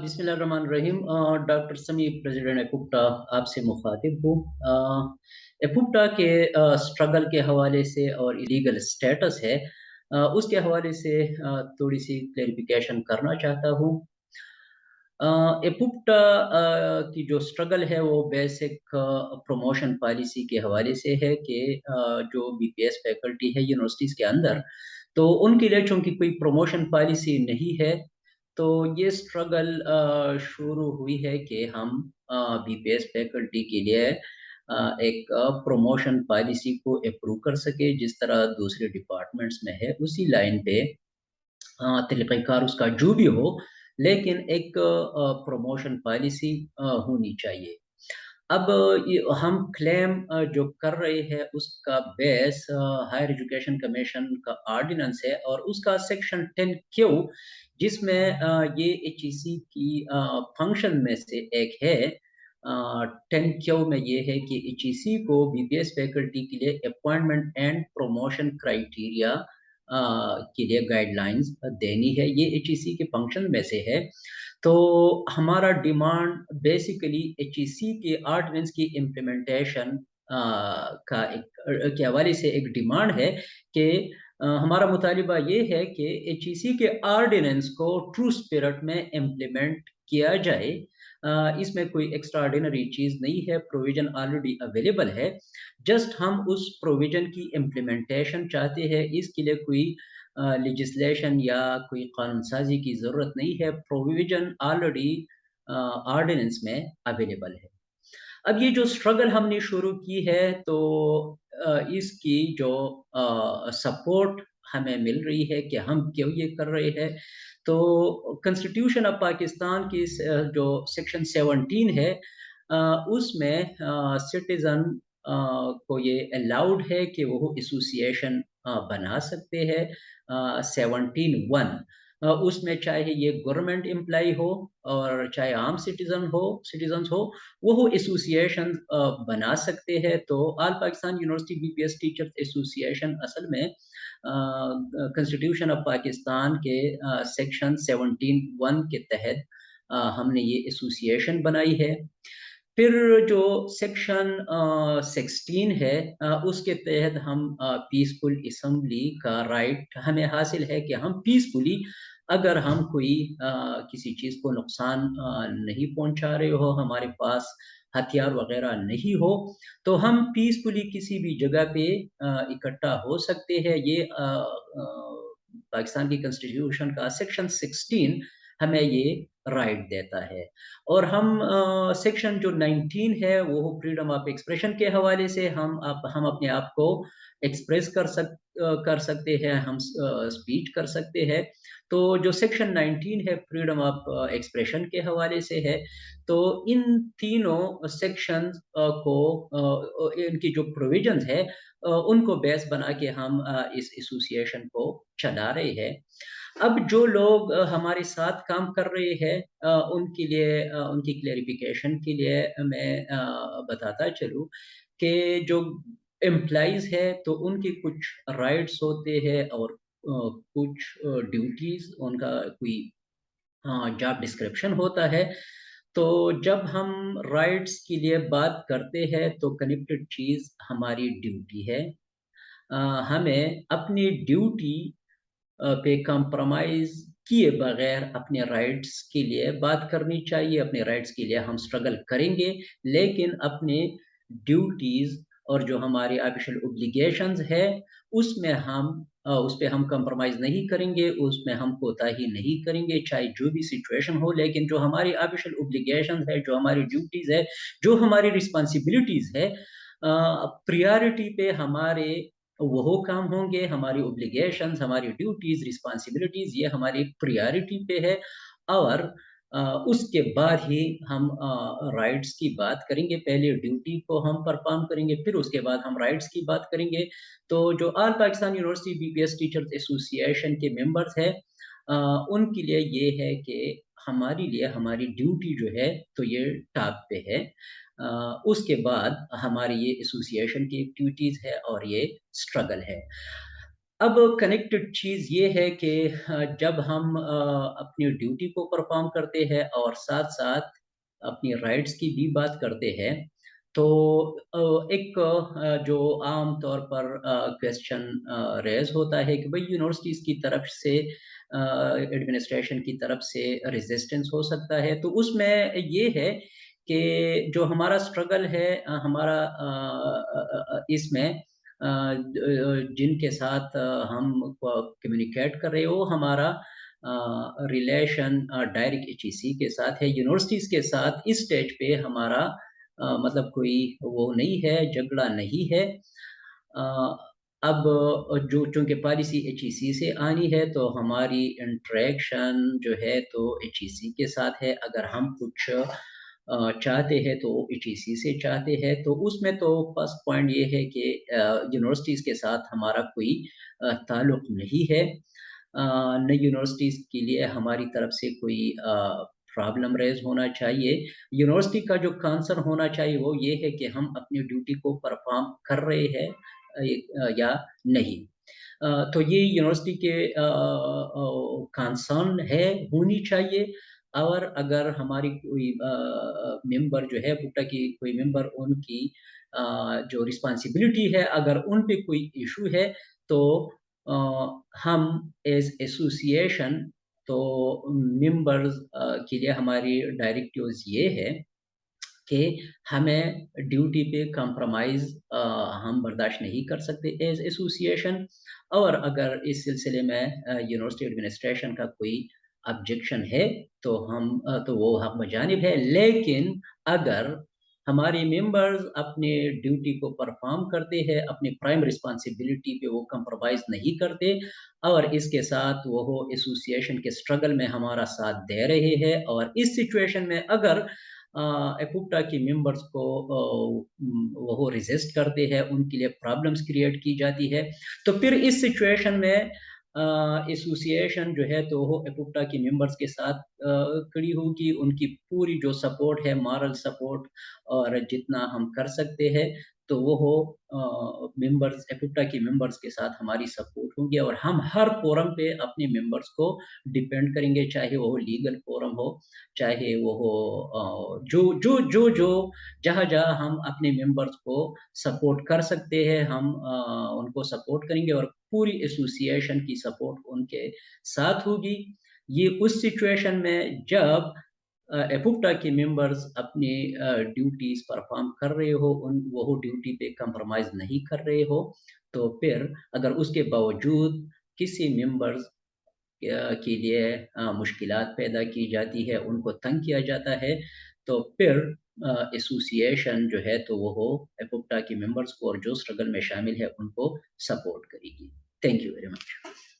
बिस्मिल्लाहिर्रहमानिर्रहीम। डॉक्टर समी प्रेसिडेंट एपुक्टा आपसे मुखातिब हूँ। एपुक्टा के स्ट्रगल के हवाले से और इलीगल स्टेटस है, उसके हवाले से थोड़ी सी क्लेरिफिकेशन करना चाहता हूँ। एपुक्टा की जो स्ट्रगल है वो बेसिक प्रमोशन पॉलिसी के हवाले से है कि जो बीपीएस फैकल्टी है यूनिवर्सिटीज़ के अंदर, तो उनके लिए चूँकि कोई प्रमोशन पॉलिसी नहीं है, तो ये स्ट्रगल शुरू हुई है कि हम बीपीएस फैकल्टी के लिए एक प्रमोशन पॉलिसी को अप्रूव कर सके, जिस तरह दूसरे डिपार्टमेंट्स में है उसी लाइन पे तरीक़ेकार उसका जो भी हो, लेकिन एक प्रमोशन पॉलिसी होनी चाहिए। अब ये हम क्लेम जो कर रहे हैं उसका बेस हायर एजुकेशन कमीशन का ऑर्डिनेंस है और उसका सेक्शन 10 क्यू, जिसमें ये एचईसी की फंक्शन में से एक है। 10 क्यू में ये है कि एचईसी को बीपीएस फैकल्टी के लिए अपॉइंटमेंट एंड प्रमोशन क्राइटेरिया के लिए गाइडलाइंस देनी है। ये एचईसी के फंक्शन में से है। तो हमारा डिमांड बेसिकली एचईसी के ऑर्डिनेंस की इम्प्लीमेंटेशन का एक के हवाले से एक डिमांड है कि हमारा मुतालिबा ये है कि एचईसी के ऑर्डिनेंस को ट्रू स्पिरिट में इम्प्लीमेंट किया जाए। इसमें कोई एक्स्ट्राऑर्डिनरी चीज़ नहीं है, प्रोविज़न ऑलरेडी अवेलेबल है। जस्ट हम उस प्रोविज़न की इम्प्लीमेंटेशन चाहते हैं, इसके लिए कोई लेजिस्लेशन या कोई कानून साज़ी की ज़रूरत नहीं है, प्रोविज़न ऑलरेडी ऑर्डिनेंस में अवेलेबल है। अब ये जो स्ट्रगल हमने शुरू की है, तो इसकी जो सपोर्ट हमें मिल रही है कि हम क्यों ये कर रहे हैं, तो कॉन्स्टिट्यूशन ऑफ पाकिस्तान की जो सेक्शन 17 है, उसमें सिटीज़न को ये अलाउड है कि वो एसोसिएशन बना सकते हैं। 17(1) उसमें चाहे ये गवर्नमेंट एम्प्लॉई हो और चाहे आम सिटीजन्स हो, वो एसोसिएशन बना सकते हैं। तो all Pakistan university BPS teachers association असल में कॉन्स्टिट्यूशन ऑफ पाकिस्तान के सेक्शन 17(1) के तहत हमने ये एसोसिएशन बनाई है। फिर जो सेक्शन 16 है, उसके तहत हम पीसफुल असेंबली का राइट हमें हासिल है कि हम पीसफुली, अगर हम कोई किसी चीज़ को नुकसान नहीं पहुंचा रहे हो, हमारे पास हथियार वगैरह नहीं हो, तो हम पीसफुली किसी भी जगह पे इकट्ठा हो सकते हैं। ये पाकिस्तान की कॉन्स्टिट्यूशन का सेक्शन 16 हमें ये राइट देता है। और हम सेक्शन जो 19 है वो फ्रीडम ऑफ एक्सप्रेशन के हवाले से हम अपने आप को एक्सप्रेस कर सकते हैं, हम स्पीच कर सकते हैं। तो जो सेक्शन 19 है फ्रीडम ऑफ एक्सप्रेशन के हवाले से है। तो इन तीनों सेक्शंस को इनकी जो प्रोविजंस है उनको बेस बना के हम इस एसोसिएशन को चला रहे हैं। अब जो लोग हमारे साथ काम कर रहे हैं, उनके लिए उनकी क्लेरिफिकेशन के लिए मैं बताता चलूँ कि जो एम्प्लॉइज़ है तो उनके कुछ राइट्स होते हैं और कुछ ड्यूटीज़, उनका कोई जॉब डिस्क्रिप्शन होता है। तो जब हम राइट्स के लिए बात करते हैं तो कनेक्टेड चीज़ हमारी ड्यूटी है। अ, हमें अपनी ड्यूटी पे कॉम्प्रोमाइज़ किए बगैर अपने राइट्स के लिए बात करनी चाहिए, अपने राइट्स के लिए हम स्ट्रगल करेंगे, लेकिन अपने ड्यूटीज़ और जो हमारी ऑफिशियल ऑब्लिगेशंस है, उसमें उस पे हम कॉम्प्रोमाइज़ नहीं करेंगे, उसमें हम कोताही नहीं करेंगे, चाहे जो भी सिचुएशन हो। लेकिन जो हमारी ऑफिशियल ऑब्लिगेशंस है, जो हमारी ड्यूटीज़ है, जो हमारी रिस्पॉन्सिबिलिटीज़ है, प्रायोरिटी पे हमारे वो काम होंगे, हमारी ऑब्लिगेशंस, हमारी ड्यूटीज़, रिस्पॉन्सिबिलिटीज़ ये हमारी प्रायोरिटी पे है। और उसके बाद ही हम राइट्स की बात करेंगे। पहले ड्यूटी को हम परफ़ॉर्म करेंगे, फिर उसके बाद हम राइट्स की बात करेंगे। तो जो all Pakistan university BPS teachers association के मेंबर्स हैं, उनके लिए ये है कि हमारे लिए हमारी ड्यूटी जो है तो ये टॉप पे है। उसके बाद हमारी ये एसोसिएशन की एक्टिविटीज़ है और ये स्ट्रगल है। اب کنیکٹڈ چیز یہ ہے کہ جب ہم اپنی ڈیوٹی کو پرفارم کرتے ہیں اور ساتھ ساتھ اپنی رائٹس کی بھی بات کرتے ہیں، تو ایک جو عام طور پر کویسچن ریز ہوتا ہے کہ بھئی یونیورسٹیز کی طرف سے ایڈمنسٹریشن کی طرف سے ریزسٹنس ہو سکتا ہے، تو اس میں یہ ہے کہ جو ہمارا اسٹرگل ہے ہمارا اس میں جن کے ساتھ ہم کمیونیکیٹ کر رہے ہو، ہمارا ریلیشن ڈائریکٹ ایچ ای سی کے ساتھ ہے، یونیورسٹیز کے ساتھ اس سٹیج پہ ہمارا مطلب کوئی وہ نہیں ہے، جھگڑا نہیں ہے۔ اب جو چونکہ پالیسی ایچ ای سی سے آنی ہے تو ہماری انٹریکشن جو ہے تو ایچ ای سی کے ساتھ ہے، اگر ہم کچھ چاہتے ہیں تو ایچ ای سی سے چاہتے ہیں، تو اس میں تو فرسٹ پوائنٹ یہ ہے کہ یونیورسٹیز کے ساتھ ہمارا کوئی تعلق نہیں ہے، نئی یونیورسٹیز کے لیے ہماری طرف سے کوئی پرابلم ریز ہونا چاہیے۔ یونیورسٹی کا جو کنسرن ہونا چاہیے وہ یہ ہے کہ ہم اپنی ڈیوٹی کو پرفارم کر رہے ہیں یا نہیں۔ تو یہ یونیورسٹی کے کنسرن ہے، ہونی چاہیے، اور اگر ہماری کوئی ممبر جو ہے بکٹا کی کوئی ممبر، ان کی جو رسپانسبلٹی ہے، اگر ان پہ کوئی ایشو ہے تو ہم ایز ایسوسیشن تو ممبرز کے لیے ہماری ڈائریکٹیوز یہ ہے کہ ہمیں ڈیوٹی پہ کمپرومائز ہم برداشت نہیں کر سکتے ایز ایسوسیشن، اور اگر اس سلسلے میں یونیورسٹی ایڈمنسٹریشن کا کوئی آبجیکشن ہے تو تو وہ حق بجانب ہے، لیکن اگر ہماری ممبرز اپنے ڈیوٹی کو پرفارم کرتے ہیں، اپنی پرائم رسپانسبلٹی پہ وہ کمپرومائز نہیں کرتے، اور اس کے ساتھ وہ ایسوسیشن کے سٹرگل میں ہمارا ساتھ دے رہے ہیں، اور اس سچویشن میں اگر ایپوپٹا کی ممبرز کو وہ ریزسٹ کرتے ہیں، ان کے لیے پرابلمز کریٹ کی جاتی ہے، تو پھر اس سچویشن میں ایسوسیشن جو ہے تو وہ ایپوپٹا کی ممبرز کے ساتھ کھڑی ہوگی، ان کی پوری جو سپورٹ ہے، مارل سپورٹ، اور جتنا ہم کر سکتے ہیں تو وہ ممبرز ایپوپٹا کی ممبرز کے ساتھ ہماری سپورٹ ہوگی، اور ہم ہر فورم پہ اپنے ممبرز کو ڈیپینڈ کریں گے، چاہے وہ لیگل فورم ہو، چاہے وہ ہو جو جو جو جو جہاں جہاں ہم اپنے ممبرز کو سپورٹ کر سکتے ہیں، ہم ان کو سپورٹ کریں گے، اور پوری ایسوسیشن کی سپورٹ ان کے ساتھ ہوگی۔ یہ اس سچویشن میں جب ایپوپٹا کے ممبرز اپنی ڈیوٹیز پرفارم کر رہے ہو، وہ ڈیوٹی پہ کمپرومائز نہیں کر رہے ہو، تو پھر اگر اس کے باوجود کسی ممبرز کے لیے مشکلات پیدا کی جاتی ہے، ان کو تنگ کیا جاتا ہے، تو پھر ایسوسیشن جو ہے تو وہ ایپوپٹا کے ممبرز کو اور جو سٹرگل میں شامل ہے ان کو سپورٹ کرے گی۔ Thank you very much.